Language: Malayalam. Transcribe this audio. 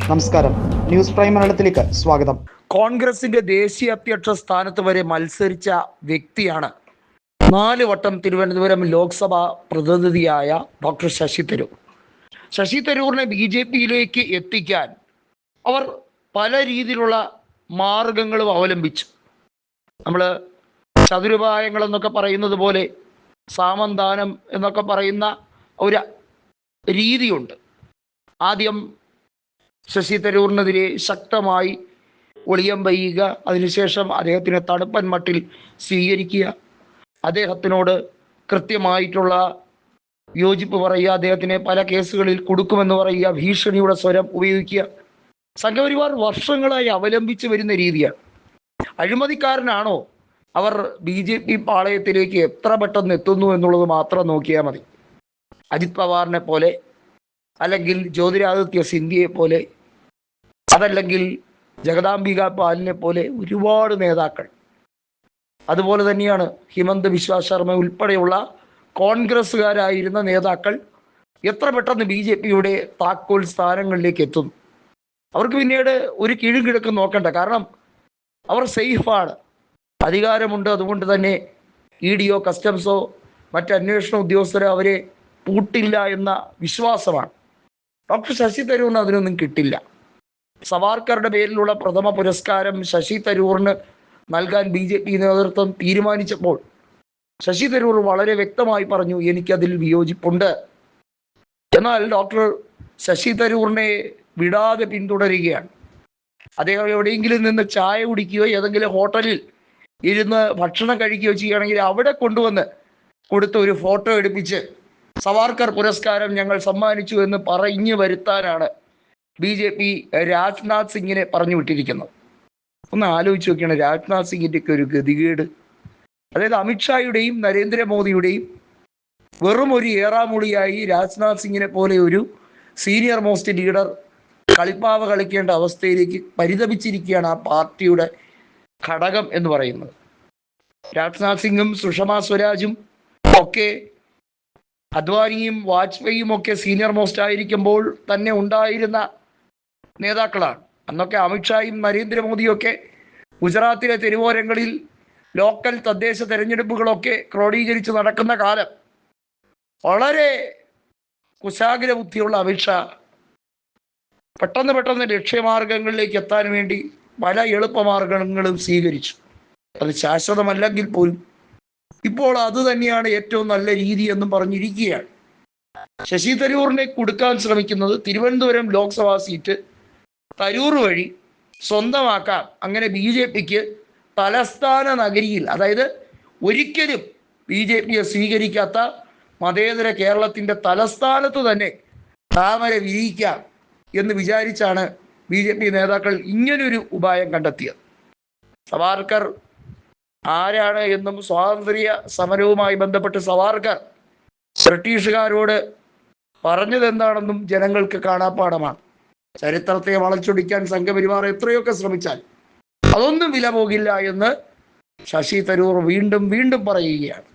നമസ്കാരം, ന്യൂസ് പ്രൈം മലയാളത്തിലേക്ക് സ്വാഗതം. കോൺഗ്രസിന്റെ ദേശീയ അധ്യക്ഷ സ്ഥാനത്ത് വരെ മത്സരിച്ച വ്യക്തിയാണ് 4 വട്ടം തിരുവനന്തപുരം ലോക്സഭാ പ്രതിനിധിയായ ഡോക്ടർ ശശി തരൂർ. ശശി തരൂരിനെ BJP-യിലേക്ക് എത്തിക്കാൻ അവർ പല രീതിയിലുള്ള മാർഗങ്ങളും അവലംബിച്ചു. നമ്മൾ ചതുരുപായങ്ങൾ എന്നൊക്കെ പറയുന്നത് പോലെ സാമന്താനം എന്നൊക്കെ പറയുന്ന ഒരു രീതിയുണ്ട്. ആദ്യം ശശി തരൂരിനെതിരെ ശക്തമായി ഒളിയം വയ്യുക, അതിനുശേഷം അദ്ദേഹത്തിനെ തണുപ്പൻ മട്ടിൽ സ്വീകരിക്കുക, അദ്ദേഹത്തിനോട് കൃത്യമായിട്ടുള്ള യോജിപ്പ് പറയുക, അദ്ദേഹത്തിനെ പല കേസുകളിൽ കൊടുക്കുമെന്ന് പറയുക, ഭീഷണിയുടെ സ്വരം ഉപയോഗിക്കുക. സംഘപരിവാർ വർഷങ്ങളായി അവലംബിച്ച് വരുന്ന രീതിയാണ്. അഴിമതിക്കാരനാണോ അവർ BJP പാളയത്തിലേക്ക് എത്ര പെട്ടെന്ന് എത്തുന്നു എന്നുള്ളത് മാത്രം നോക്കിയാൽ മതി. അജിത് പവാറിനെ പോലെ, അല്ലെങ്കിൽ ജ്യോതിരാദിത്യ സിന്ധ്യയെ പോലെ, അതല്ലെങ്കിൽ ജഗദാംബിക പാലിനെ പോലെ ഒരുപാട് നേതാക്കൾ, അതുപോലെ തന്നെയാണ് ഹിമന്ത് ബിശ്വ ശർമ്മ ഉൾപ്പെടെയുള്ള കോൺഗ്രസ്സുകാരായിരുന്ന നേതാക്കൾ എത്ര പെട്ടെന്ന് BJP-യുടെ താക്കോൽ സ്ഥാനങ്ങളിലേക്ക് എത്തുന്നു. അവർക്ക് പിന്നീട് ഒരു കിഴക്കിഴക്കും നോക്കണ്ട, കാരണം അവർ സേഫാണ്, അധികാരമുണ്ട്. അതുകൊണ്ട് തന്നെ ED-യോ കസ്റ്റംസോ മറ്റ് അന്വേഷണ ഉദ്യോഗസ്ഥരോ അവരെ പൂട്ടില്ല എന്ന വിശ്വാസമാണ്. ഡോക്ടർ ശശി തരൂരിന് അതിനൊന്നും കിട്ടില്ല. സവാർക്കറുടെ പേരിലുള്ള പ്രഥമ പുരസ്കാരം ശശി തരൂറിന് നൽകാൻ BJP നേതൃത്വം തീരുമാനിച്ചപ്പോൾ ശശി തരൂർ വളരെ വ്യക്തമായി പറഞ്ഞു, എനിക്കതിൽ വിയോജിപ്പുണ്ട്. എന്നാൽ ഡോക്ടർ ശശി തരൂറിനെ വിടാതെ പിന്തുടരുകയാണ്. അദ്ദേഹം എവിടെയെങ്കിലും നിന്ന് ചായ കുടിക്കുകയോ ഏതെങ്കിലും ഹോട്ടലിൽ ഇരുന്ന് ഭക്ഷണം കഴിക്കുകയോ ചെയ്യുകയാണെങ്കിൽ അവിടെ കൊണ്ടുവന്ന് കൊടുത്ത് ഒരു ഫോട്ടോ എടുപ്പിച്ച് സവാർക്കർ പുരസ്കാരം ഞങ്ങൾ സമ്മാനിച്ചു എന്ന് പറഞ്ഞു വരുത്താനാണ് BJP രാജ്നാഥ് സിംഗിനെ പറഞ്ഞു വിട്ടിരിക്കുന്നത്. ഒന്ന് ആലോചിച്ച് നോക്കിയാണ് രാജ്നാഥ് സിംഗിൻ്റെ ഒക്കെ ഒരു ഗതികേട്. അതായത് അമിത്ഷായുടെയും നരേന്ദ്രമോദിയുടെയും വെറും ഒരു ഏറാമൂളിയായി രാജ്നാഥ് സിംഗിനെ പോലെ ഒരു സീനിയർ മോസ്റ്റ് ലീഡർ കളിപ്പാവ കളിക്കേണ്ട അവസ്ഥയിലേക്ക് പരിതപിച്ചിരിക്കുകയാണ് ആ പാർട്ടിയുടെ ഘടകം എന്ന് പറയുന്നത്. രാജ്നാഥ് സിംഗും സുഷമ സ്വരാജും ഒക്കെ അദ്വാനിയും വാജ്പേയിയും ഒക്കെ സീനിയർ മോസ്റ്റ് ആയിരിക്കുമ്പോൾ തന്നെ ഉണ്ടായിരുന്ന നേതാക്കളാണ്. അന്നൊക്കെ അമിത്ഷായും നരേന്ദ്രമോദിയും ഒക്കെ ഗുജറാത്തിലെ തെരുവോരങ്ങളിൽ ലോക്കൽ തദ്ദേശ തെരഞ്ഞെടുപ്പുകളൊക്കെ ക്രോഡീകരിച്ച് നടക്കുന്ന കാലം വളരെ കുശാഗ്ര ബുദ്ധിയുള്ള അമിത്ഷാ പെട്ടെന്ന് ലക്ഷ്യമാർഗങ്ങളിലേക്ക് എത്താൻ വേണ്ടി പല എളുപ്പമാർഗങ്ങളും സ്വീകരിച്ചു. അത് ശാശ്വതമല്ലെങ്കിൽ പോലും ഇപ്പോൾ അത് തന്നെയാണ് ഏറ്റവും നല്ല രീതി എന്നും പറഞ്ഞിരിക്കുകയാണ്. ശശി തരൂറിനെ കൊടുക്കാൻ ശ്രമിക്കുന്നത് തിരുവനന്തപുരം ലോക്സഭാ സീറ്റ് തരൂർ വഴി സ്വന്തമാക്കാം. അങ്ങനെ BJP-ക്ക് തലസ്ഥാന നഗരിയിൽ, അതായത് ഒരിക്കലും BJP-യെ സ്വീകരിക്കാത്ത മതേതര കേരളത്തിൻ്റെ തലസ്ഥാനത്ത് തന്നെ താമര വിരിയിക്കാം എന്ന് വിചാരിച്ചാണ് BJP നേതാക്കൾ ഇങ്ങനൊരു ഉപായം കണ്ടെത്തിയത്. സവാർക്കർ ആരാണ് എന്നും സ്വാതന്ത്ര്യ സമരവുമായി ബന്ധപ്പെട്ട് സവാർക്കർ ബ്രിട്ടീഷുകാരോട് പറഞ്ഞതെന്താണെന്നും ജനങ്ങൾക്ക് കാണാപ്പാടമാണ്. ചരിത്രത്തെ വളച്ചൊടിക്കാൻ സംഘപരിവാർ എത്രയൊക്കെ ശ്രമിച്ചാൽ അതൊന്നും വില പോകില്ല എന്ന് ശശി തരൂർ വീണ്ടും പറയുകയാണ്.